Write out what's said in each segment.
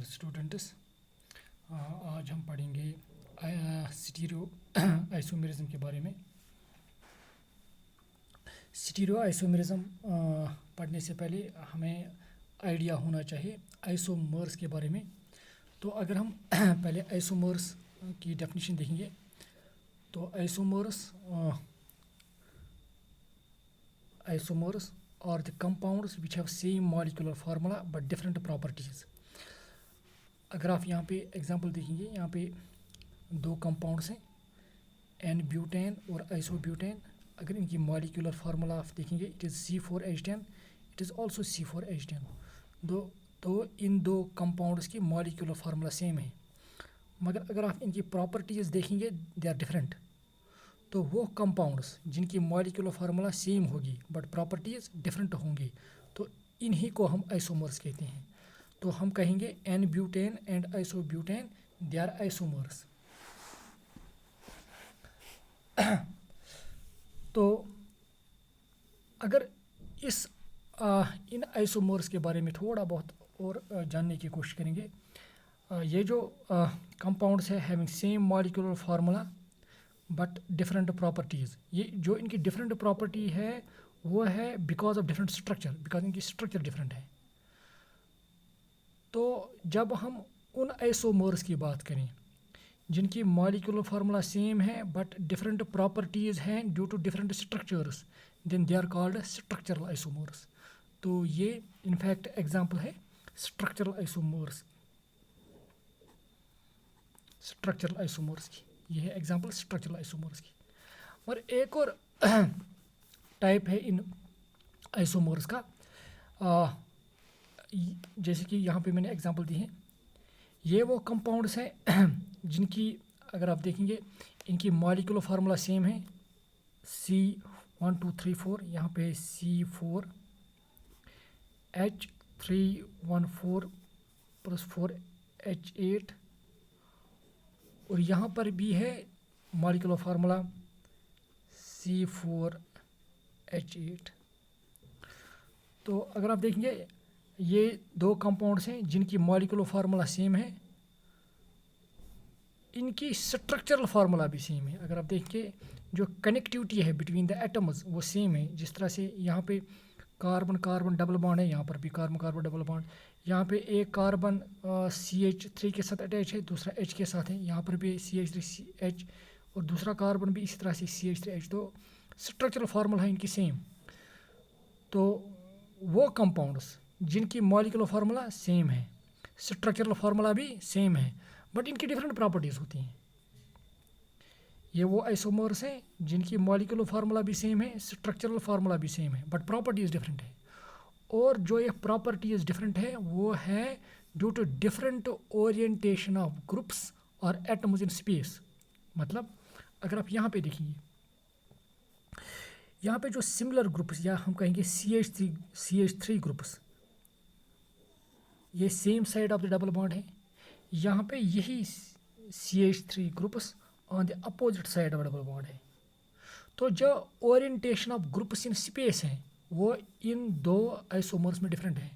Dear students, आज हम पढ़ेंगे स्टीरियो आइसोमेरिज्म के बारे में। स्टीरियो आइसोमेरिज्म पढ़ने से पहले हमें आइडिया होना चाहिए आइसोमर्स के बारे में। तो अगर हम पहले आइसोमर्स की डेफिनेशन देखेंगे तो आइसोमर्स और the compounds which have same molecular formula but different properties. अगर आप यहाँ पे एग्जांपल देखेंगे, यहाँ पे दो कंपाउंड्स हैं एन ब्यूटेन और आइसोब्यूटेन। अगर इनकी मॉलिक्यूलर फार्मूला आप देखेंगे, it is C4H10, it is also C4H10। तो इन दो कंपाउंड्स की मॉलिक्यूलर फार्मूला सेम है, मगर अगर आप इनकी प्रॉपर्टीज़ देखेंगे दे आर डिफरेंट। तो वो कंपाउंड्स जिनकी मॉलिक्यूलर फार्मूला सेम होगी बट प्रॉपर्टीज़ डिफरेंट होंगी, तो इन्हीं को हम आइसोमर्स कहते हैं। तो हम कहेंगे n butane and isobutane they are isomers. तो अगर इन आइसोमर्स के बारे में थोड़ा बहुत और जानने की कोशिश करेंगे, ये जो कंपाउंड्स है having same molecular formula but different properties, ये जो इनकी डिफरेंट प्रॉपर्टी है वो है because of different structure, because इनकी स्ट्रक्चर डिफरेंट है। तो जब हम उन आइसोमर्स की बात करें जिनकी मॉलिक्यूलर फार्मूला सेम है बट डिफरेंट प्रॉपर्टीज़ हैं due to different structures, then they are called structural isomers. तो ये इनफैक्ट एग्जांपल है स्ट्रक्चरल आइसोमर्स की। ये है एग्जांपल स्ट्रक्चरल आइसोमर्स की। और एक और टाइप है इन आइसोमर्स का, जैसे कि यहाँ पे मैंने एग्जांपल दी है। ये वो कंपाउंड्स हैं जिनकी अगर आप देखेंगे इनकी मॉलिक्यूलर फार्मूला सेम है C1234, यहाँ पे C4H314 + 4H8, और यहाँ पर भी है मॉलिक्यूलर फार्मूला C4H8। तो अगर आप देखेंगे ये दो कंपाउंड्स हैं जिनकी मॉलिक्यूलर फार्मूला सेम है, इनकी स्ट्रक्चरल फार्मूला भी सेम है। अगर आप देखेंगे जो कनेक्टिविटी है बिटवीन द एटम्स वो सेम है। जिस तरह से यहाँ पे कार्बन कार्बन डबल बॉन्ड है, यहाँ पर भी कार्बन कार्बन डबल बॉन्ड। यहाँ पे एक कार्बन CH3 के साथ अटैच है, दूसरा H के साथ है, यहाँ पर भी CH3H और दूसरा कार्बन भी इसी तरह से CH3H। तो स्ट्रक्चरल फार्मूला है इनकी सेम। तो वो कंपाउंड्स जिनकी मॉलिक्यूलर फार्मूला सेम है, स्ट्रक्चरल फार्मूला भी सेम है, बट इनकी डिफरेंट प्रॉपर्टीज़ होती हैं, ये वो आइसोमर्स हैं जिनकी मॉलिक्यूलर फार्मूला भी सेम है, स्ट्रक्चरल फार्मूला भी सेम है, बट प्रॉपर्टीज़ डिफरेंट है। और जो ये प्रॉपर्टीज़ डिफरेंट है वो है due to different orientation of groups और एटम्स इन स्पेस। मतलब अगर आप यहाँ पे देखिए, यहाँ पे जो सिमिलर ग्रुप्स या हम कहेंगे CH3 ग्रुप्स, ये same side of the double bond है। यहाँ पे यही CH3 groups on the opposite side of double bond है। तो जो orientation of groups in space हैं वो इन दो आइसोमर्स में डिफरेंट है।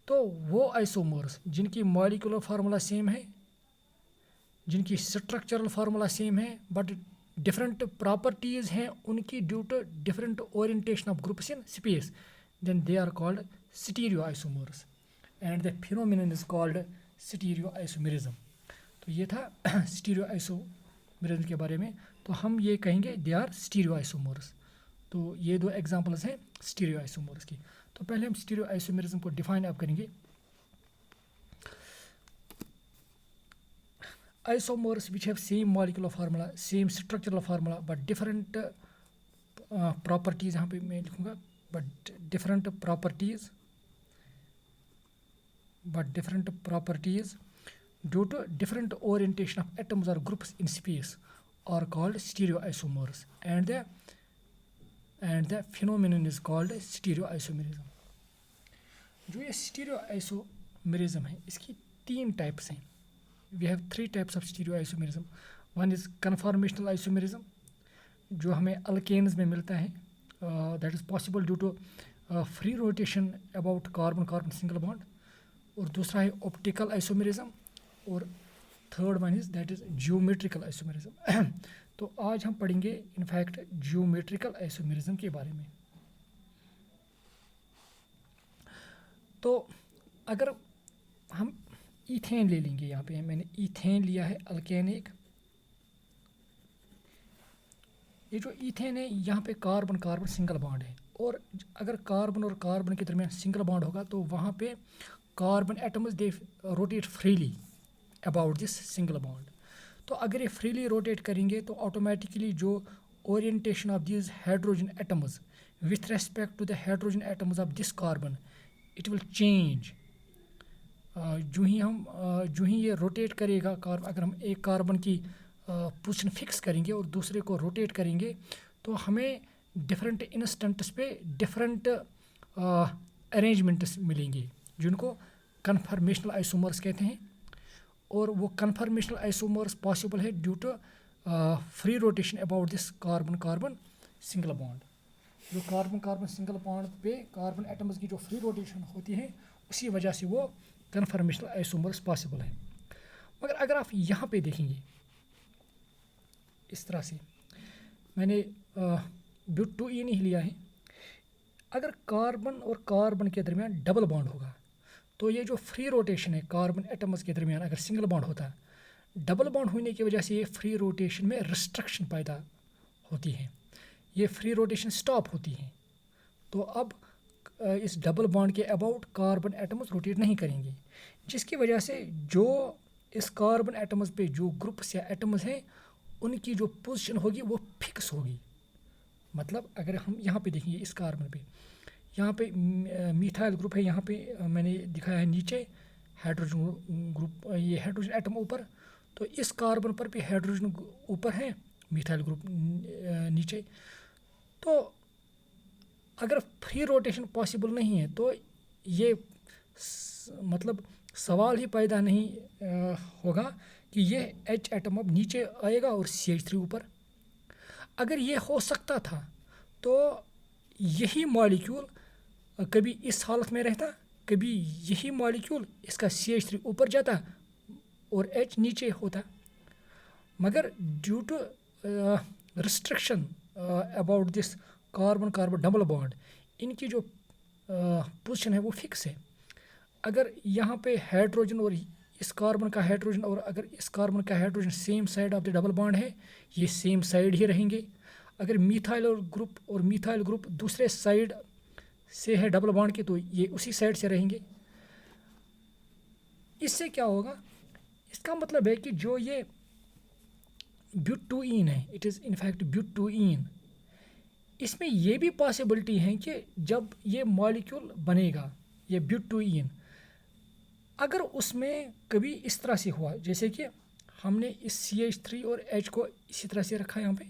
तो वो आइसोमर्स जिनकी मॉलिक्यूलर फार्मूला सेम है, जिनकी स्ट्रक्चरल फार्मूला सेम है, बट डिफरेंट प्रॉपर्टीज़ हैं उनकी due to different orientation of groups in space, then they are called stereo isomers and the phenomenon is called stereo isomerism. तो ये था stereo isomerism के बारे में। तो हम ये कहेंगे दे आर स्टीरियो आइसोमर्स। तो ये दो एग्जांपल्स हैं स्टीरियो आइसोमर्स की। तो पहले हम स्टीरियो आइसोमेरिज्म को डिफाइन अब करेंगे। Isomers which have same molecular formula, same structural formula but different properties, यहाँ पे मैं लिखूँगा but different properties due to different orientation of atoms or groups in space are called stereoisomers, and the phenomenon is called stereoisomerism. जो ये stereoisomerism है इसकी तीन types हैं। We have 3 types of stereoisomerism. One is conformational isomerism, जो हमें alkanes में मिलता है, that is possible due to free rotation about carbon-carbon single bond. और दूसरा है ऑप्टिकल आइसोमेरिज्म, और third one is that is geometrical isomerism. तो आज हम पढ़ेंगे इनफैक्ट जियोमेट्रिकल आइसोमेरिज्म के बारे में। तो अगर हम ईथेन ले लेंगे, यहाँ पे मैंने ईथेन लिया है अल्केन एक। ये जो ईथेन है यहाँ पे कार्बन कार्बन सिंगल बॉन्ड है, और अगर कार्बन और कार्बन के दरमियान सिंगल बॉन्ड होगा तो वहाँ पे carbon atoms they rotate freely about this single bond. तो अगर ये फ्रीली रोटेट करेंगे तो ऑटोमेटिकली जो orientation of this hydrogen atoms with respect to the hydrogen atoms of this carbon it will change. जो ही ये रोटेट करेगा कार्बन, अगर हम एक कार्बन की पोजीशन फिक्स करेंगे और दूसरे को रोटेट करेंगे तो हमें डिफरेंट इंस्टेंट्स पे डिफरेंट अरेंजमेंट्स मिलेंगे जिनको कन्फर्मेशनल आइसोमर्स कहते हैं। और वो कन्फर्मेशनल आइसोमर्स पॉसिबल है due to free rotation about this carbon carbon single bond. जो कार्बन कार्बन सिंगल बॉन्ड पे कार्बन एटम्स की जो फ्री रोटेशन होती है उसी वजह से वो कन्फर्मेशनल आइसोमर्स पॉसिबल है। मगर अगर आप यहाँ पे देखेंगे इस तरह से, मैंने ब्यूट-2-ईन ही लिया है। अगर कार्बन और कार्बन के दरमियान डबल बॉन्ड होगा तो ये जो फ्री रोटेशन है कार्बन एटम्स के दरमियान, अगर सिंगल बॉन्ड होता है डबल बॉन्ड होने की वजह से ये फ्री रोटेशन में रिस्ट्रिक्शन पैदा होती है, ये फ्री रोटेशन स्टॉप होती है। तो अब इस डबल बॉन्ड के अबाउट कार्बन एटम्स रोटेट नहीं करेंगे, जिसकी वजह से जो इस कार्बन एटम्स पे जो ग्रुप्स या एटम्स हैं उनकी जो पोजीशन होगी वो फिक्स होगी। मतलब अगर हम यहाँ पे देखेंगे इस कार्बन पे, यहाँ पे मिथाइल ग्रुप है, यहाँ पे मैंने दिखाया है नीचे हाइड्रोजन ग्रुप, ये हाइड्रोजन एटम ऊपर, तो इस कार्बन पर भी हाइड्रोजन ऊपर है, मिथाइल ग्रुप नीचे। तो अगर फ्री रोटेशन पॉसिबल नहीं है तो ये मतलब सवाल ही पैदा नहीं होगा कि ये H एटम अब नीचे आएगा और CH3 ऊपर। अगर ये हो सकता था तो यही मॉलिक्यूल कभी इस हालत में रहता, कभी यही मॉलिक्यूल इसका CH3 ऊपर जाता और H नीचे होता। मगर due to restriction about this carbon carbon double bond, इनकी जो पोजीशन है वो फिक्स है। अगर यहाँ पे हाइड्रोजन और इस कार्बन का हाइड्रोजन और अगर इस कार्बन का hydrogen same side of the double bond है, ये सेम साइड ही रहेंगे। अगर मिथाइल और मिथाइल ग्रुप दूसरे साइड से है डबल बॉन्ड के तो ये उसी साइड से रहेंगे। इससे क्या होगा, इसका मतलब है कि जो ये ब्यूट-2-ईन है, इट इज़ इनफैक्ट ब्यूट-2-ईन, इसमें ये भी पॉसिबिलिटी है कि जब ये मॉलिक्यूल बनेगा ये ब्यूट-2-ईन, अगर उसमें कभी इस तरह से हुआ जैसे कि हमने इस CH3 और H को इसी तरह से रखा यहाँ पे,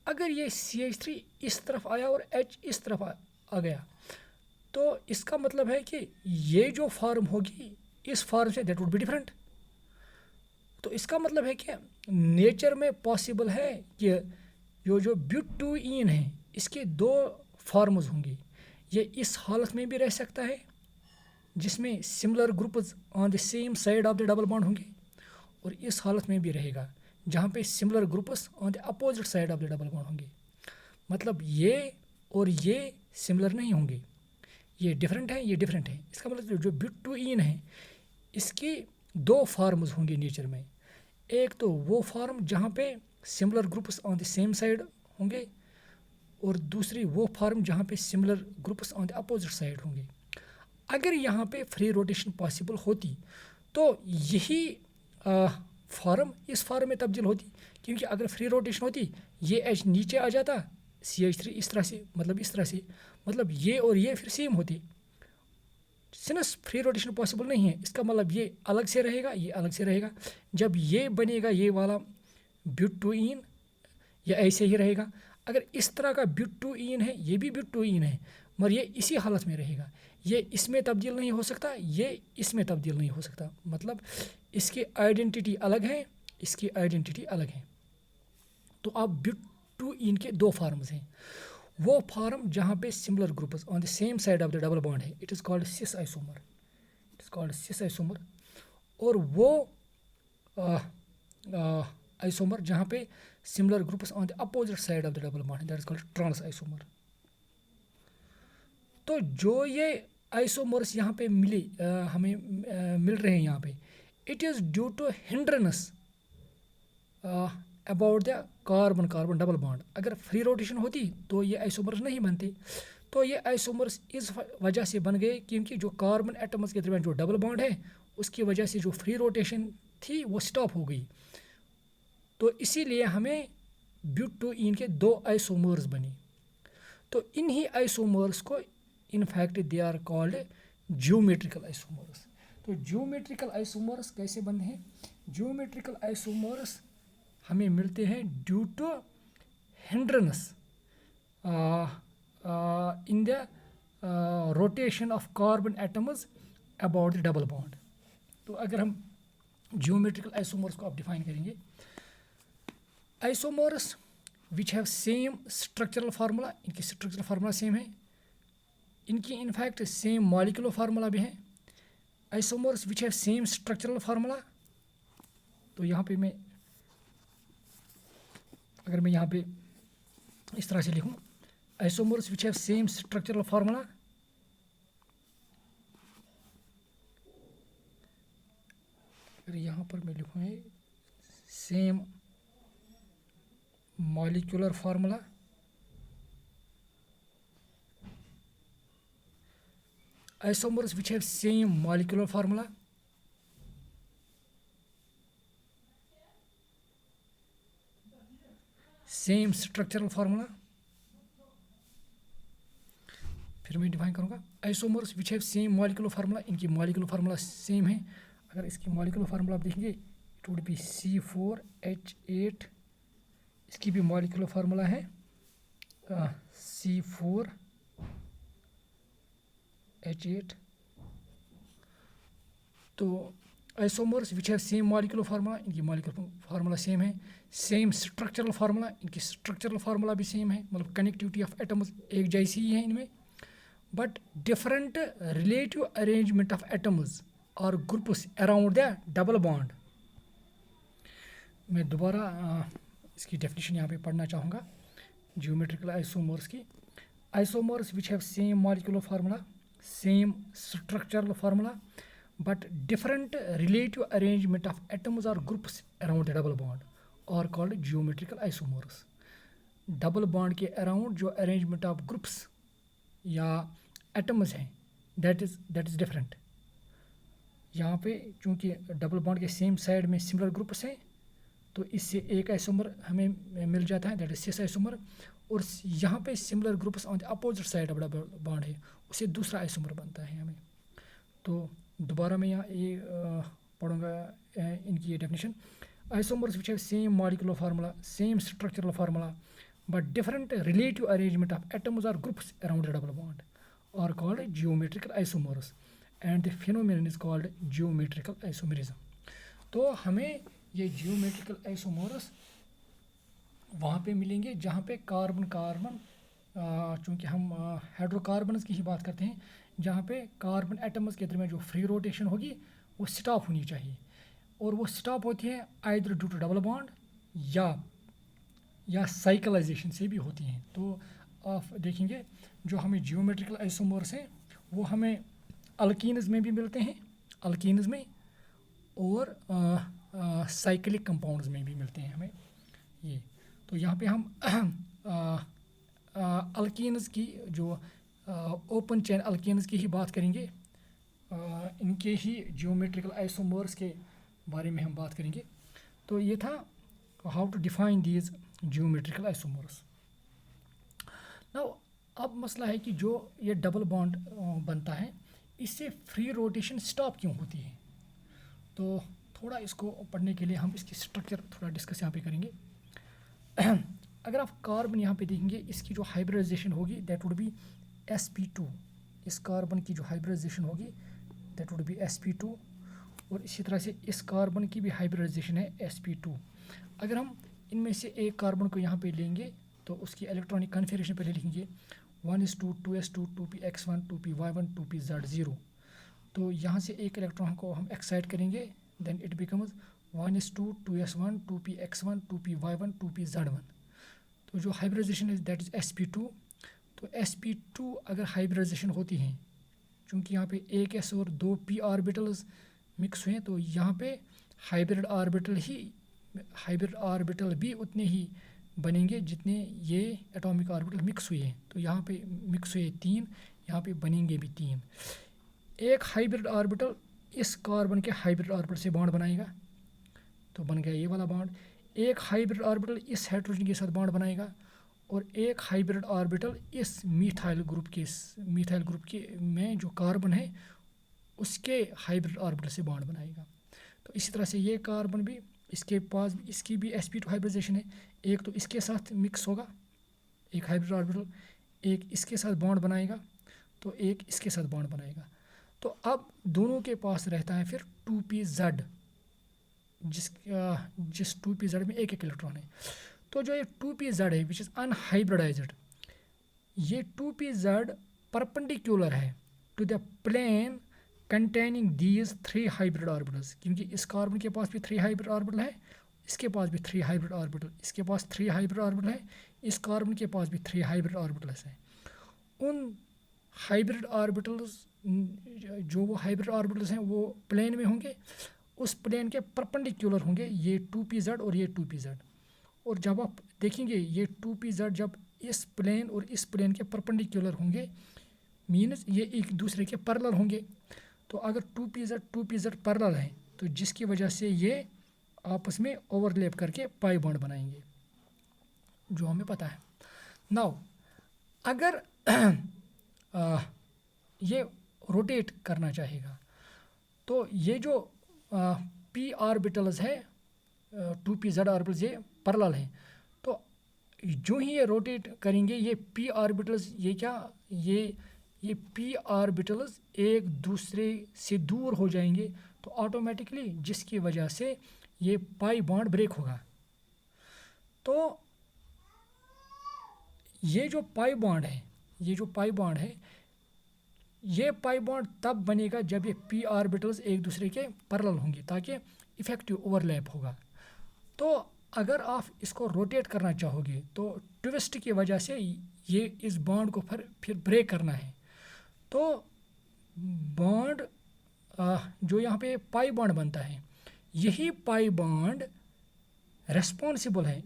अगर ये CH3 इस तरफ आया और H इस तरफ आ गया तो इसका मतलब है कि ये जो फॉर्म होगी इस form say that would be different. तो इसका मतलब है कि नेचर में पॉसिबल है कि जो ब्यूट-2-ईन है इसके दो फॉर्म्स होंगे। ये इस हालत में भी रह सकता है जिसमें similar groups on the same side of the double bond होंगे, और इस हालत में भी रहेगा जहाँ पे similar groups on the opposite side of the double bond होंगे। मतलब ये और ये सिमिलर नहीं होंगे, ये डिफरेंट है, ये डिफरेंट है। इसका मतलब जो ब्यूट-2-ईन है इसकी दो फार्म्स होंगे नेचर में। एक तो वो फार्म जहाँ पे similar groups on the same side होंगे, और दूसरी वो फार्म जहाँ पे similar groups on the opposite side होंगे। अगर यहाँ पे फ्री रोटेशन पॉसिबल होती तो यही फार्म इस फार्म में तब्दील होती, क्योंकि अगर फ्री रोटेशन होती ये H नीचे आ जाता, CH3 इस तरह से, मतलब इस तरह से, मतलब ये और ये फिर सेम होती। सिंस फ्री रोटेशन पॉसिबल नहीं है इसका मतलब ये अलग से रहेगा, ये अलग से रहेगा। जब ये बनेगा ये वाला ब्यूट-2-ईन, ये ऐसे ही रहेगा। अगर इस तरह का ब्यूट-2-ईन है, ये भी ब्यूट-2-ईन है, मगर ये इसी हालत में रहेगा, ये इसमें तब्दील नहीं हो सकता, ये इसमें तब्दील नहीं हो सकता। मतलब इसकी आइडेंटिटी अलग है, इसकी आइडेंटिटी अलग है। तो अब ब्यूट-2-ईन के दो फार्म्स हैं। वो फार्म जहाँ पे similar groups on the same side of the double bond है, it is called cis isomer, it is called cis isomer, और वो आइसोमर जहाँ पे similar groups on the opposite side of the double bond, that is called trans isomer. तो जो ये isomers यहाँ पे हमें मिल रहे हैं यहाँ पे, it is due to hindrance about the carbon carbon double bond. अगर फ्री रोटेशन होती तो ये आइसोमर्स नहीं बनते। तो ये आइसोमर्स इस वजह से बन गए क्योंकि जो कार्बन एटम्स के दरमियान जो डबल बॉन्ड है उसकी वजह से जो फ्री रोटेशन थी वो स्टॉप हो गई। तो इसीलिए हमें ब्यूटेन के 2 आइसोमर्स बने। तो इन्हीं आइसोमर्स को in fact they are called geometrical isomers. तो ज्योमेट्रिकल आइसोमर्स कैसे बनते हैं? ज्योमेट्रिकल आइसोमर्स हमें मिलते हैं due to hindrance in the rotation of carbon atoms about the double bond. तो अगर हम ज्योमेट्रिकल आइसोमर्स को आप डिफाइन करेंगे, isomers which have same structural formula, इनकी स्ट्रक्चरल फार्मूला सेम है, इनकी इनफैक्ट सेम मॉलिक्यूलर फार्मूला भी है। Isomers which have same structural formula, तो यहाँ पे अगर मैं यहाँ पे इस तरह से लिखूँ, isomers which have same structural formula, अगर यहाँ पर मैं लिखूँ same molecular formula, isomers which have same molecular formula, same structural formula, फिर मैं डिफाइन करूँगा isomers which have same molecular formula, इनकी मॉलिक्यूलर फार्मूला सेम है। अगर इसकी मॉलिक्यूलर फार्मूला आप देखेंगे इट वुड बी C4H8, इसकी भी मॉलिक्यूलर फार्मूला है C4H8। तो isomers which have same molecular formula, इनकी मॉलिक्यूलर फार्मूला सेम है। सेम स्ट्रक्चरल फार्मूला, इनकी स्ट्रक्चरल फार्मूला भी सेम है, मतलब कनेक्टिविटी ऑफ एटम्स एक जैसी ही है इनमें, but different relative arrangement of atoms और groups around the double bond. मैं दोबारा इसकी डेफिनेशन यहाँ पे पढ़ना चाहूँगा ज्योमेट्रिकल आइसोमर्स की। Isomers which have same molecular formula, same structural formula, but different relative arrangement of atoms or groups around the double bond are called geometrical isomers। Double bond के around जो arrangement of groups या atoms हैं that is different. यहाँ पे चूँकि double bond के same side में similar groups हैं तो इससे एक आइसोमर हमें मिल जाता है दैट इज सिस आइसोमर, और यहाँ पे similar groups on the opposite side of double bond है उससे दूसरा आइसोमर बनता है हमें। तो दोबारा मैं यहाँ ये पढ़ूँगा इनकी ये definition. Isomers which have same molecular formula, same structural formula, but different relative arrangement of atoms और groups around the double bond are called geometrical isomers and the phenomenon is called geometrical isomerism. तो हमें ये geometrical isomers वहाँ पे मिलेंगे जहाँ पे carbon carbon, चूँकि हम हाइड्रोकार्बन्स की ही बात करते हैं, जहाँ पे कार्बन एटम्स के दरमियान जो फ्री रोटेशन होगी वो स्टॉप होनी चाहिए, और वो स्टॉप होती है either due to double bond या साइकिलाइजेशन से भी होती हैं। तो आप देखेंगे जो हमें जियोमेट्रिकल आइसोमर्स हैं वो हमें अल्कीन्स में भी मिलते हैं, अल्कीन्स में, और साइक्लिक कंपाउंड्स में भी मिलते हैं हमें ये। तो यहाँ पे हम अल्कीन्स की जो ओपन चेन अल्कीन्स की ही बात करेंगे, इनके ही जियोमेट्रिकल आइसोमर्स के बारे में हम बात करेंगे। तो ये था how to define these geometrical isomers. Now अब मसला है कि जो ये डबल बॉन्ड बनता है इससे फ्री रोटेशन स्टॉप क्यों होती है। तो थोड़ा इसको पढ़ने के लिए हम इसकी स्ट्रक्चर थोड़ा डिस्कस यहाँ पे करेंगे। अगर आप कार्बन यहाँ पे देखेंगे इसकी जो हाइब्रिडाइजेशन होगी दैट वुड बी sp2, इस कार्बन की जो हाइब्रिडाइजेशन होगी दैट वुड बी sp2, और इसी तरह से इस कार्बन की भी हाइब्रिडाइजेशन है sp2। अगर हम इनमें से एक कार्बन को यहाँ पे लेंगे तो उसकी इलेक्ट्रॉनिक कन्फिगरेशन पहले लिखेंगे 1s2 2s2 2px1 2py1 2pz0। तो यहाँ से एक इलेक्ट्रॉन को हम एक्साइट करेंगे, then it becomes 1s2 2s1 2px1 2py1 2pz1। तो जो हाइब्रिडाइजेशन है दैट इज़ sp2। तो sp2 अगर हाइब्रिडाइजेशन होती है, चूँकि यहाँ पे एक s और 2 p ऑर्बिटल्स मिक्स हुए, तो यहाँ पे हाइब्रिड ऑर्बिटल भी उतने ही बनेंगे जितने ये एटॉमिक ऑर्बिटल मिक्स हुए हैं। तो यहाँ पे मिक्स हुए 3, यहाँ पे बनेंगे भी 3। एक हाइब्रिड ऑर्बिटल इस कार्बन के हाइब्रिड ऑर्बिटल से बॉन्ड बनाएगा, तो बन गया ये वाला बॉन्ड। एक हाइब्रिड ऑर्बिटल इस हाइड्रोजन के साथ बॉन्ड बनाएगा, और एक हाइब्रिड ऑर्बिटल इस मिथाइल ग्रुप के में जो कार्बन है उसके हाइब्रिड ऑर्बिटल से बॉन्ड बनाएगा। तो इसी तरह से ये कार्बन भी, इसके पास इसकी भी sp2 हाइब्रिडाइजेशन है। एक तो इसके साथ मिक्स होगा एक हाइब्रिड ऑर्बिटल, एक इसके साथ बॉन्ड बनाएगा, तो एक इसके साथ बॉन्ड बनाएगा। तो अब दोनों के पास रहता है फिर 2pz, जिस 2pz में एक इलेक्ट्रॉन है। तो जो ये 2pz है विच इज़ अनहाइब्रिडाइज्ड, ये 2pz परपेंडिकुलर है to the plane containing these 3 hybrid orbitals, क्योंकि इस कार्बन के पास भी 3 हाइब्रिड ऑर्बिटल है, इसके पास भी 3 हाइब्रिड ऑर्बिटल, इसके पास 3 हाइब्रिड ऑर्बिटल है, इस कार्बन के पास भी 3 हाइब्रिड ऑर्बिटल्स हैं। उन हाइब्रिड ऑर्बिटल्स, जो वो हाइब्रिड ऑर्बिटल्स हैं वो प्लेन में होंगे, उस प्लेन के परपेंडिकुलर होंगे ये 2pz और ये 2pz। और जब आप देखेंगे ये 2pz जब इस प्लेन और इस प्लेन के परपेंडिकुलर होंगे, मीन्स ये एक दूसरे के पैरेलल होंगे। तो अगर 2pz पैरेलल है, तो जिसकी वजह से ये आपस में ओवरलैप करके पाई बॉन्ड बनाएंगे, जो हमें पता है। नाउ अगर ये रोटेट करना चाहेगा, तो ये जो p ऑर्बिटल्स है 2pz ऑर्बिटल्स ये पैरेलल हैं, तो जो ही ये रोटेट करेंगे ये p ऑर्बिटल्स ये p ऑर्बिटल्स एक दूसरे से दूर हो जाएंगे, तो ऑटोमेटिकली जिसकी वजह से ये पाई बॉन्ड ब्रेक होगा। तो ये जो पाई बॉन्ड है ये पाई बॉन्ड तब बनेगा जब ये p ऑर्बिटल्स एक दूसरे के पैरेलल होंगे, ताकि इफेक्टिव ओवरलैप होगा। तो अगर आप इसको रोटेट करना चाहोगे तो ट्विस्ट की वजह से ये इस बॉन्ड को फिर ब्रेक करना है। तो बॉन्ड जो यहाँ पे पाई बॉन्ड बनता है, यही पाई बॉन्ड रेस्पॉन्सिबल है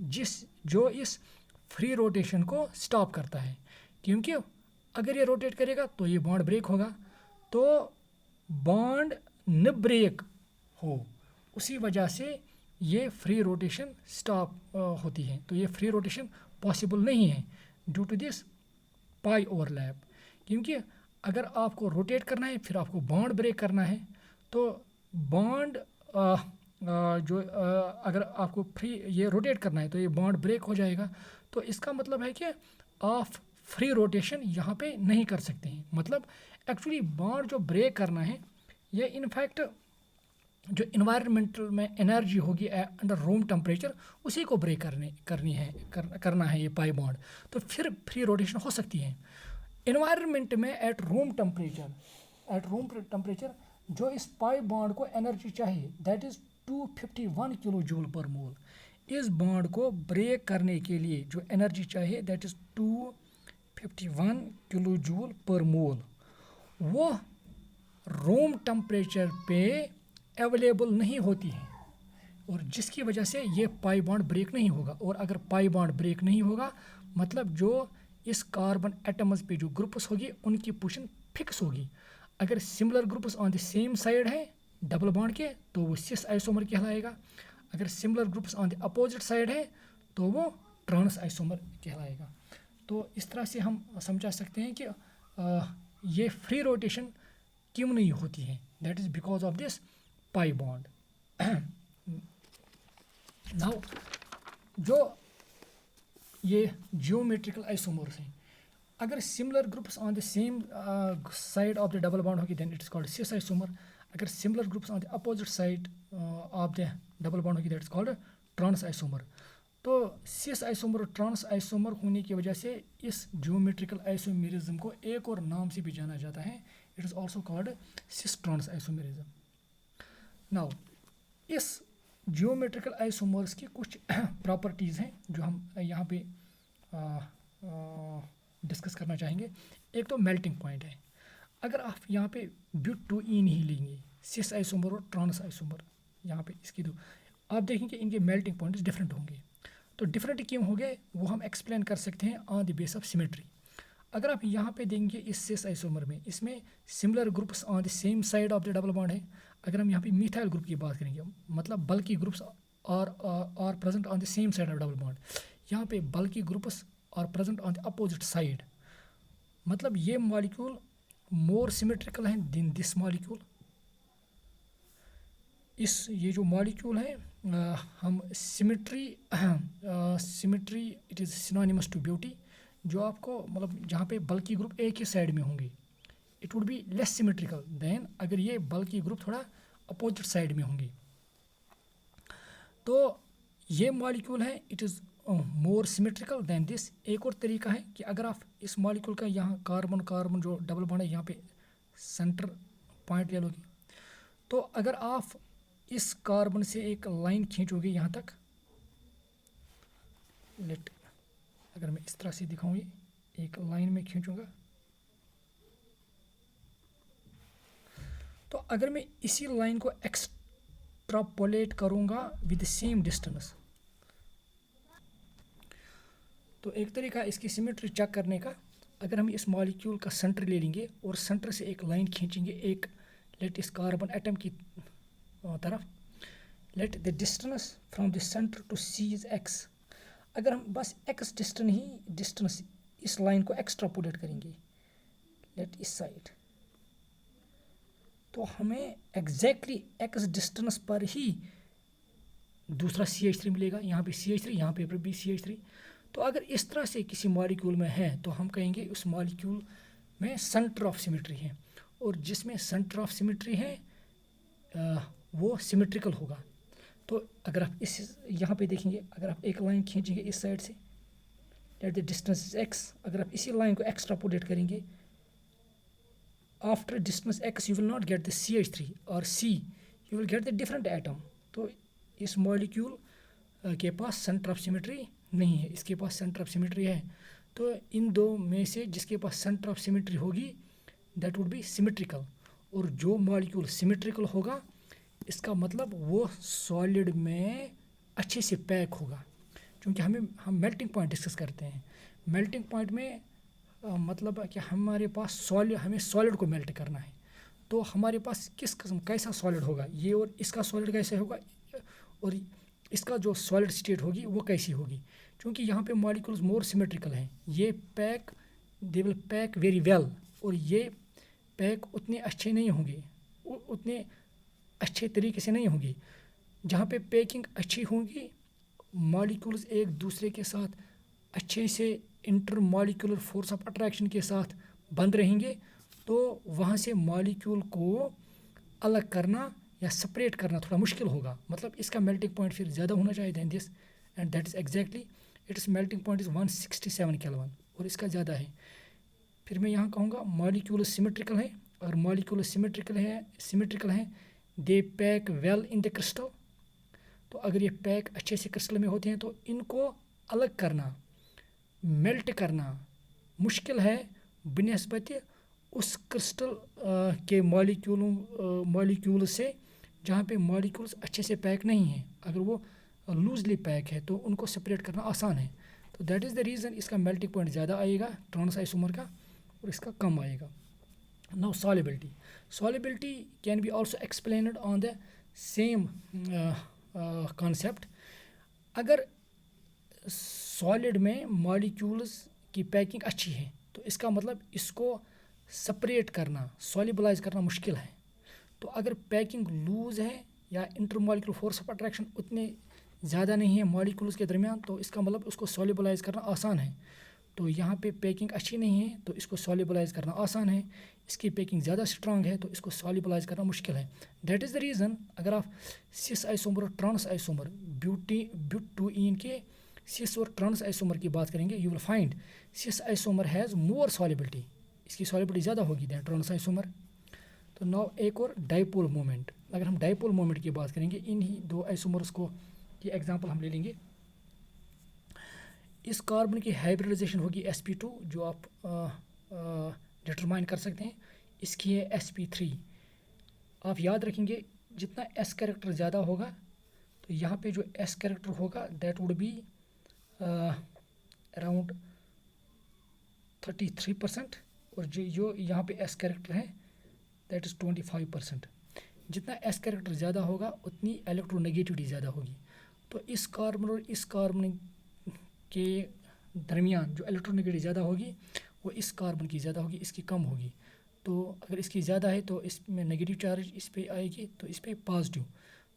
जो इस फ्री रोटेशन को स्टॉप करता है, क्योंकि अगर ये रोटेट करेगा तो ये बॉन्ड ब्रेक होगा। तो बॉन्ड न ब्रेक हो, उसी वजह से ये फ्री रोटेशन स्टॉप होती है। तो ये फ्री रोटेशन पॉसिबल नहीं है due to this pi overlap, क्योंकि अगर आपको रोटेट करना है फिर आपको बॉन्ड ब्रेक करना है, तो बॉन्ड अगर आपको फ्री ये रोटेट करना है तो ये बॉन्ड ब्रेक हो जाएगा। तो इसका मतलब है कि आप फ्री रोटेशन यहाँ पे नहीं कर सकते हैं। मतलब एक्चुअली बॉन्ड जो ब्रेक करना है, ये इनफैक्ट जो इन्वायरमेंटल में एनर्जी होगी अंडर रूम टेम्परेचर, उसी को ब्रेक करना है ये पाई बॉन्ड, तो फिर फ्री रोटेशन हो सकती है। इन्वायरमेंट में एट रूम टेम्परेचर जो इस पाई बॉन्ड को एनर्जी चाहिए that is 251 kilo joule per mole. इस बॉन्ड को ब्रेक करने के लिए जो एनर्जी चाहिए that is 251 kilo joule per मोल, वो रूम टेम्परेचर पे अवेलेबल नहीं होती है, और जिसकी वजह से ये पाई बॉन्ड ब्रेक नहीं होगा। और अगर पाई बॉन्ड ब्रेक नहीं होगा मतलब जो इस कार्बन एटम्स पे जो ग्रुप्स होगी उनकी पोजीशन फिक्स होगी। अगर similar groups on the same side है डबल बॉन्ड के तो वो सिस आइसोमर कहलाएगा, अगर similar groups on the opposite side है तो वो ट्रांस आइसोमर कहलाएगा। तो इस तरह से हम समझा सकते हैं कि ये फ्री रोटेशन क्यों नहीं होती है, that is because of this pi bond. Now जो ये जियोमेट्रिकल आइसोमर्स हैं, अगर similar groups on the same side of the double bond होगी then it is called cis isomer, अगर similar groups on the opposite side of the double bond होगी that is called trans isomer. तो cis isomer और trans isomer होने की वजह से इस जियोमेट्रिकल आइसोमेरिज्म को एक और नाम से भी जाना जाता है, it is also called cis trans isomerism. Now इस जियोमेट्रिकल आइसोमर्स की कुछ प्रॉपर्टीज़ हैं जो हम यहाँ पे डिस्कस करना चाहेंगे। एक तो मेल्टिंग पॉइंट है। अगर आप यहाँ पे ब्यूट-टू-ईन ही लेंगे, सिस आइसोमर और ट्रांस आइसोमर, यहाँ पे इसकी दो, आप देखेंगे इनके मेल्टिंग पॉइंट्स डिफरेंट होंगे। तो डिफरेंट क्यों हो गए वो हम एक्सप्लेन कर सकते हैं on the base of symmetry. अगर आप यहाँ पे देंगे इस सिस आइसोमर में, इसमें similar groups on the same side of the double bond है। अगर हम यहाँ पे मिथाइल ग्रुप की बात करेंगे, मतलब बल्कि groups are present on the same side of double bond, यहाँ पे बल्कि groups are present on the opposite side, मतलब ये मॉलिक्यूल मोर सिमेट्रिकल है देन दिस मॉलिक्यूल। ये जो मॉलिक्यूल है हम symmetry it is synonymous to beauty, जो आपको मतलब जहाँ पे बल्कि ग्रुप एक ही साइड में होंगे, it would be less symmetrical than अगर ये बल्कि ग्रुप थोड़ा अपोजिट साइड में होंगे। तो ये मॉलिक्यूल है it is more symmetrical than this. एक और तरीका है कि अगर आप इस मॉलिक्यूल का यहाँ कार्बन कार्बन जो डबल बॉन्ड है यहाँ पे सेंटर पॉइंट ले लोगे, तो अगर आप इस कार्बन से एक लाइन खींचोगे यहाँ तक, अगर मैं इस तरह से दिखाऊँ, ये एक लाइन में खींचूंगा, तो अगर मैं इसी लाइन को एक्सट्रापोलेट करूँगा विद सेम डिस्टेंस, तो एक तरीका इसकी सिमेट्री चेक करने का, अगर हम इस मॉलिक्यूल का सेंटर ले लेंगे और सेंटर से एक लाइन खींचेंगे एक लेट इस कार्बन एटम की तरफ, let the distance from the centre to C is X. अगर हम बस एक्स डिस्टेंस इस लाइन को एक्सट्रापोलेट करेंगे लेट इस साइड, तो हमें एग्जैक्टली एक्स डिस्टेंस पर ही दूसरा CH3 मिलेगा। यहाँ पे CH3, यहाँ पे भी CH3। तो अगर इस तरह से किसी मॉलिक्यूल में है तो हम कहेंगे उस मॉलिक्यूल में सेंटर ऑफ सिमेट्री है, और जिसमें सेंटर ऑफ सिमेट्री है वो सिमेट्रिकल होगा। तो अगर आप इस यहाँ पे देखेंगे, अगर आप एक लाइन खींचेंगे इस साइड से late the distance is X, अगर आप इसी लाइन को एक्सट्रापोलेट करेंगे after distance x you will not get the CH3 और C, you will get the different atom. तो इस मॉलिक्यूल के पास सेंटर ऑफ सिमेट्री नहीं है, इसके पास सेंटर ऑफ सिमेट्री है। तो इन दो में से जिसके पास सेंटर ऑफ सिमेट्री होगी दैट वुड बी सिमेट्रिकल, और जो मॉलिक्यूल सिमेट्रिकल होगा इसका मतलब वो सॉलिड में अच्छे से पैक होगा। क्योंकि हम मेल्टिंग पॉइंट डिस्कस करते हैं, मेल्टिंग पॉइंट में मतलब कि हमारे पास हमें सॉलिड को मेल्ट करना है, तो हमारे पास किस किस्म कैसा सॉलिड होगा ये, और इसका सॉलिड कैसे होगा, और इसका जो सॉलिड स्टेट होगी वो कैसी होगी। क्योंकि यहाँ पे मॉलिक्यूल्स मोर सिमेट्रिकल हैं, ये pack they will pack very well, और ये पैक उतने अच्छे नहीं होंगे, उतने अच्छे तरीके से नहीं होंगी। जहाँ पे पैकिंग अच्छी होगी, मॉलिक्यूल्स एक दूसरे के साथ अच्छे से inter molecular force of attraction के साथ बंद रहेंगे, तो वहाँ से मॉलिक्यूल को अलग करना या सेपरेट करना थोड़ा मुश्किल होगा। मतलब इसका मेल्टिंग पॉइंट फिर ज़्यादा होना चाहिए than this, and that is exactly its melting point is 167 kelvin, और इसका ज़्यादा है। फिर मैं यहाँ कहूँगा मॉलिक्यूल सिमेट्रिकल है, और मॉलिक्यूल सिमेट्रिकल है they pack well in the crystal. तो अगर ये पैक अच्छे से क्रिस्टल में होते हैं तो इनको अलग करना, मेल्ट करना मुश्किल है बनिस्बत उस क्रिस्टल के मॉलिक्यूल से जहाँ पे मॉलिक्यूल्स अच्छे से पैक नहीं हैं। अगर वो लूजली पैक है तो उनको सेपरेट करना आसान है। तो दैट इज़ द रीज़न इसका मेल्टिंग पॉइंट ज़्यादा आएगा ट्रांस आइसोमर का, और इसका कम आएगा। Now solubility can be also explained on the same concept। अगर सॉलिड में मॉलिक्यूल्स की पैकिंग अच्छी है तो इसका मतलब इसको सेपरेट करना, सॉल्युबलाइज करना मुश्किल है। तो अगर पैकिंग लूज़ है या इंटरमॉलिक्यूलर फोर्स ऑफ अट्रैक्शन उतने ज़्यादा नहीं है मॉलिक्यूल्स के दरमियान, तो इसका मतलब उसको सॉल्युबलाइज करना आसान है। तो यहाँ पे पैकिंग अच्छी नहीं है तो इसको सॉल्युबलाइज करना आसान है, इसकी पैकिंग ज़्यादा स्ट्रांग है तो इसको सॉल्युबलाइज करना मुश्किल है। दैट इज़ द रीज़न अगर आप सिस आइसोमर और ट्रांस आइसोमर ब्यूट-टू-ईन के सिस और ट्रांस आइसोमर की बात करेंगे, you will find sis isomer has more solubility, इसकी सॉल्युबिलिटी ज़्यादा होगी दैन ट्रांस आइसोमर। तो नाउ एक और डाइपोल मोमेंट, अगर हम डाइपोल मोमेंट की बात करेंगे, इन ही दो आइसोमर्स को की एग्जांपल हम ले लेंगे। इस कार्बन की हाइब्रिडाइजेशन होगी sp2 जो आप डिटरमाइन कर सकते हैं, इसकी है sp3। आप याद रखेंगे जितना s कैरेक्टर ज़्यादा होगा तो यहाँ पे जो s कैरेक्टर होगा दैट वुड बी अराउंड 33%, और जो यहाँ पे s कैरेक्टर है दैट इज़ 25%। जितना s कैरेक्टर ज़्यादा होगा उतनी इलेक्ट्रोनेगेटिविटी ज़्यादा होगी। तो इस कार्बन और इस कार्बन के दरमियान जो इलेक्ट्रोनेगेटिविटी ज़्यादा होगी वो इस कार्बन की ज़्यादा होगी, इसकी कम होगी। तो अगर इसकी ज़्यादा है तो इसमें नेगेटिव चार्ज इस पे आएगी, तो इस पे पॉजिटिव,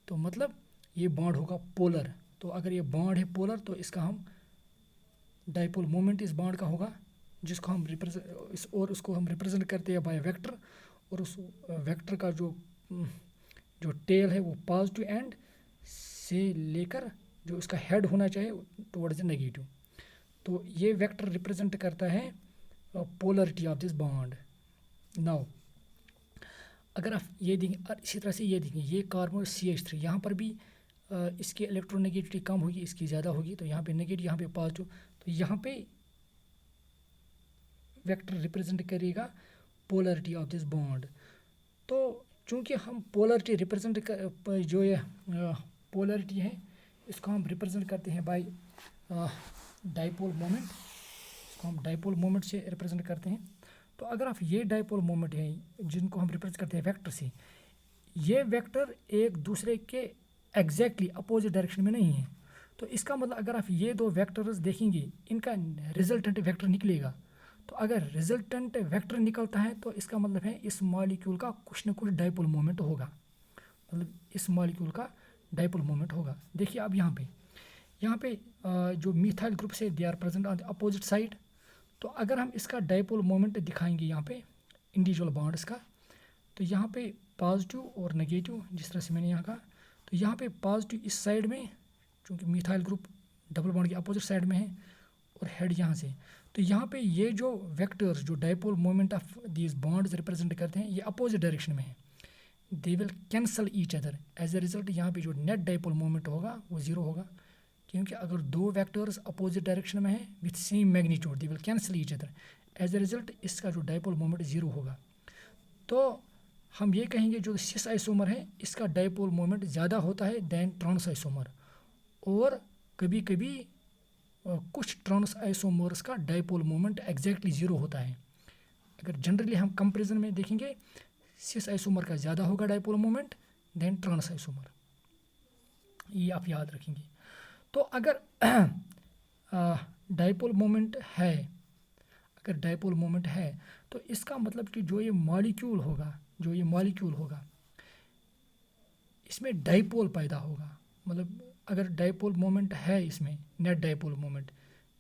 तो मतलब ये बॉन्ड होगा पोलर। तो अगर ये बॉन्ड है पोलर तो इसका हम डाइपोल मोमेंट इस बॉन्ड का होगा, जिसको हम उसको हम रिप्रेजेंट करते हैं बाय वेक्टर, और उस वेक्टर का जो टेल है वो पॉजिटिव एंड से लेकर जो इसका हेड होना चाहिए टुवर्ड्स द नेगेटिव। तो ये वेक्टर रिप्रेजेंट करता है polarity of this bond. Now अगर आप ये देखें, इसी तरह से ये देखें, ये कार्बन CH3, यहाँ पर भी इसकी इलेक्ट्रोनेगेटिविटी कम होगी, इसकी ज़्यादा होगी, तो यहाँ पे नेगेटिव, यहाँ पे पॉजिटिव, तो यहाँ पे वेक्टर रिप्रेजेंट करेगा पोलरिटी ऑफ दिस बॉन्ड। तो चूँकि हम पोलरिटी रिप्रेजेंट कर, जो ये पोलरिटी है इसको हम रिप्रेजेंट करते हैं बाय डाइपोल मोमेंट, इसको हम डाइपोल मोमेंट से रिप्रेजेंट करते हैं। तो अगर आप ये डाइपोल मोमेंट है जिनको हम रिप्रेजेंट करते हैं वेक्टर से, ये वेक्टर एक दूसरे के एग्जैक्टली अपोजिट डायरेक्शन में नहीं है। तो इसका मतलब अगर आप ये दो वेक्टर्स देखेंगे इनका रिजल्टेंट वेक्टर निकलेगा। तो अगर रिजल्टेंट वेक्टर निकलता है तो इसका मतलब है इस मॉलिक्यूल का कुछ न कुछ डाइपोल मोमेंट होगा, मतलब इस मॉलिक्यूल का डाइपोल मोमेंट होगा। देखिए अब यहाँ पे जो मिथाइल ग्रुप से they are present on the opposite side. तो अगर हम इसका डाइपोल मोमेंट दिखाएंगे यहाँ पे इंडिविजुअल बॉन्ड्स का, तो यहाँ पे पॉजिटिव और नेगेटिव जिस तरह से मैंने यहाँ कहा, तो यहाँ पे पॉजिटिव इस साइड में, चूँकि मिथाइल ग्रुप डबल बॉन्ड के अपोजिट साइड में है, और हेड यहाँ से, तो यहाँ पे ये जो वेक्टर्स जो dipole moment of these bonds represent करते हैं ये अपोजिट डायरेक्शन में है, they will cancel each other. As a result यहाँ पे जो नेट डाइपोल मोमेंट होगा वो ज़ीरो होगा, क्योंकि अगर दो वेक्टर्स अपोजिट डायरेक्शन में है with same magnitude they will cancel each other. As a result इसका जो डाइपोल मोमेंट ज़ीरो होगा। तो हम ये कहेंगे जो सिस आइसोमर है इसका डाइपोल मोमेंट ज़्यादा होता है दैन ट्रांस आइसोमर, और कभी कभी कुछ ट्रांस आइसोमर्स का डाइपोल मोमेंट एग्जैक्टली ज़ीरो होता है। अगर जनरली हम कंपेरिजन में देखेंगे सिस आइसोमर का ज़्यादा होगा dipole moment than trans isomer, ये आप याद रखेंगे। तो अगर डाइपोल मोमेंट है, अगर डाइपोल मोमेंट है तो इसका मतलब कि जो ये मॉलिक्यूल होगा इसमें डाइपोल पैदा होगा। मतलब अगर डाइपोल मोमेंट है इसमें नेट डाइपोल मोमेंट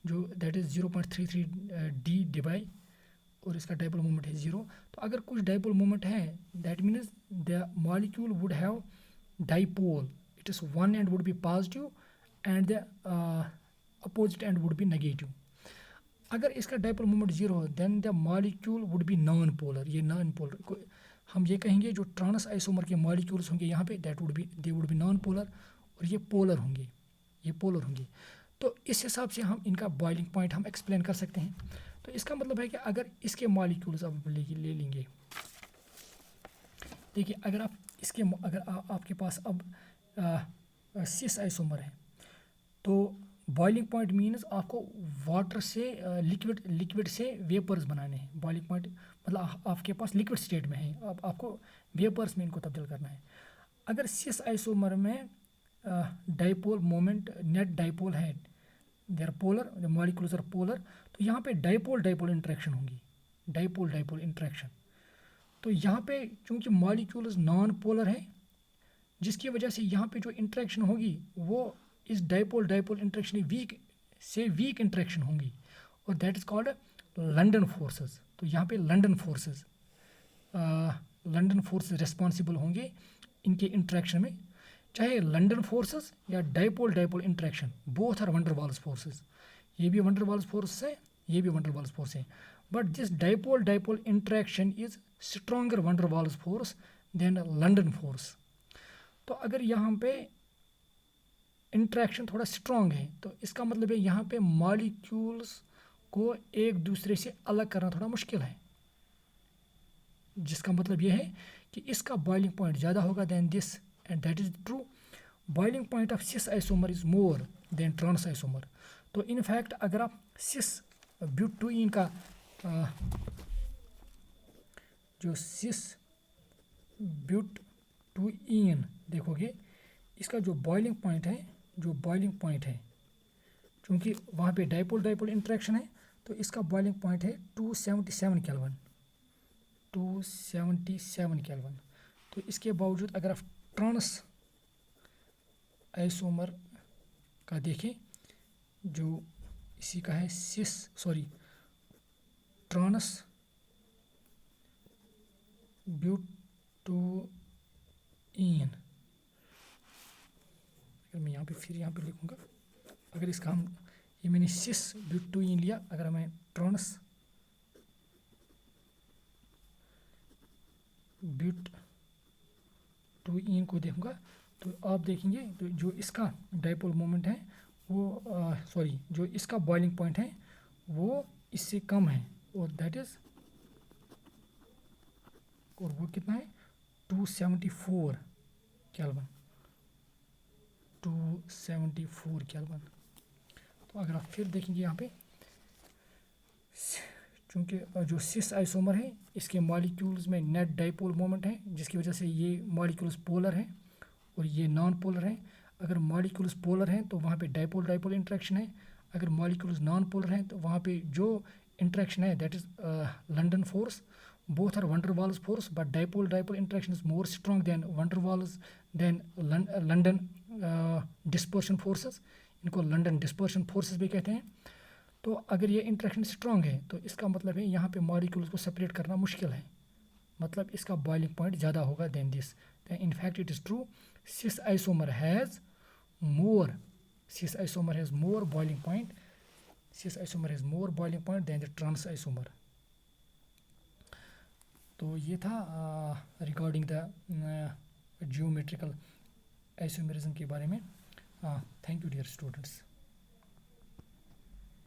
जो दैट इज़ 0.33 डी डिवाई, और इसका डाइपोल मोमेंट है 0। तो अगर कुछ डाइपोल मोमेंट है that means the molecule would have dipole, it is one end would be positive and the opposite end would be negative. अगर इसका डाइपोल मोमेंट 0 हो then the molecule would be non polar. ये non polar हम ये कहेंगे जो trans isomer के molecules होंगे यहाँ पे they would be non polar, और ये पोलर होंगे। तो इस हिसाब से हम इनका बॉइलिंग पॉइंट हम एक्सप्लेन कर सकते हैं। तो इसका मतलब है कि अगर इसके मॉलिक्यूल्स आप ले लेंगे, देखिए अगर आपके पास अब सिस आइसोमर है तो बॉइलिंग पॉइंट मीन्स आपको वाटर से लिक्विड से वेपर्स बनाने हैं। बॉइलिंग पॉइंट मतलब आपके पास लिक्विड स्टेट में है, अब आपको वेपर्स में इनको तब्दील करना है। अगर सिस आइसोमर में डाइपोल मोमेंट नेट डाइपोल है, they are polar, the molecules are polar, तो यहाँ पे डाइपोल इंटरेक्शन होंगी, डाइपोल इंटरेक्शन। तो यहाँ पे चूँकि मॉलिक्यूल्स नॉन पोलर है जिसकी वजह से यहाँ पे जो इंटरेक्शन होगी वो इस डाइपोल इंटरेक्शन वीक इंटरेक्शन होंगी, और that is called London forces. तो यहाँ पे लंडन फोर्सेस रिस्पॉन्सिबल होंगे इनके इंटरेक्शन में, चाहे लंडन फोर्सेस या dipole interaction, both are van der Waals forces. ये भी वंडर वाल्स फोर्स है, ये भी वंडर वाल्स फोर्स है, but this dipole interaction is stronger van der Waals force than London force. तो अगर यहाँ पे इंट्रैक्शन थोड़ा स्ट्रॉन्ग है तो इसका मतलब है यहाँ पे मॉलिक्यूल्स को एक दूसरे से अलग करना थोड़ा मुश्किल है, जिसका मतलब ये है कि इसका बॉइलिंग पॉइंट ज़्यादा होगा than this, and that is true. Boiling point of cis isomer is more than trans isomer. तो इनफैक्ट अगर आप सिस ब्यूटुइन का जो सिस ब्यूटुइन देखोगे, इसका जो बॉइलिंग पॉइंट है क्योंकि वहाँ पे डाइपोल इंट्रैक्शन है तो इसका बॉइलिंग पॉइंट है 277 केल्विन. 277 केल्विन. तो इसके बावजूद अगर आप ट्रांस आइसोमर का देखें जो इसी का है ट्रांस ब्यूटुइन, अगर मैं यहाँ पे लिखूँगा, अगर इसका हम ये मैंने सिस ब्यूटुइन लिया, अगर मैं ट्रांस ब्यूटुइन को देखूँगा तो आप देखेंगे तो जो इसका डाइपोल मोमेंट है वो जो इसका बॉइलिंग पॉइंट है वो इससे कम है, और दैट इज़, और वो कितना है 274 केल्विन. 274 केल्विन. तो अगर आप फिर देखेंगे यहाँ पे, चूँकि जो सिस आइसोमर है इसके मॉलिक्यूल्स में नेट डाइपोल मोमेंट है, जिसकी वजह से ये मॉलिक्यूल्स पोलर हैं और ये नॉन पोलर हैं. अगर मॉलिक्यूल्स पोलर हैं तो वहाँ पे डाइपोल इंट्रैक्शन है. अगर मॉलिक्यूल्स नॉन पोलर हैं तो वहाँ पे जो इंट्रैक्शन है that is London force. Both are van der Waals force, but dipole interaction is more strong than van der Waals than London dispersion forces. इनको लंदन डिस्पर्शन फोर्सेस भी कहते हैं. तो अगर ये इंट्रैक्शन स्ट्रॉन्ग है तो इसका मतलब है यहाँ पे मॉलिक्यूल्स को सेपरेट करना मुश्किल है, मतलब इसका बॉइलिंग पॉइंट ज़्यादा होगा than this. In fact it is true, cis isomer has more boiling point than the trans isomer. तो ये था रिगार्डिंग द जियोमेट्रिकल आइसोमेरिज्म के बारे में. Thank you dear students.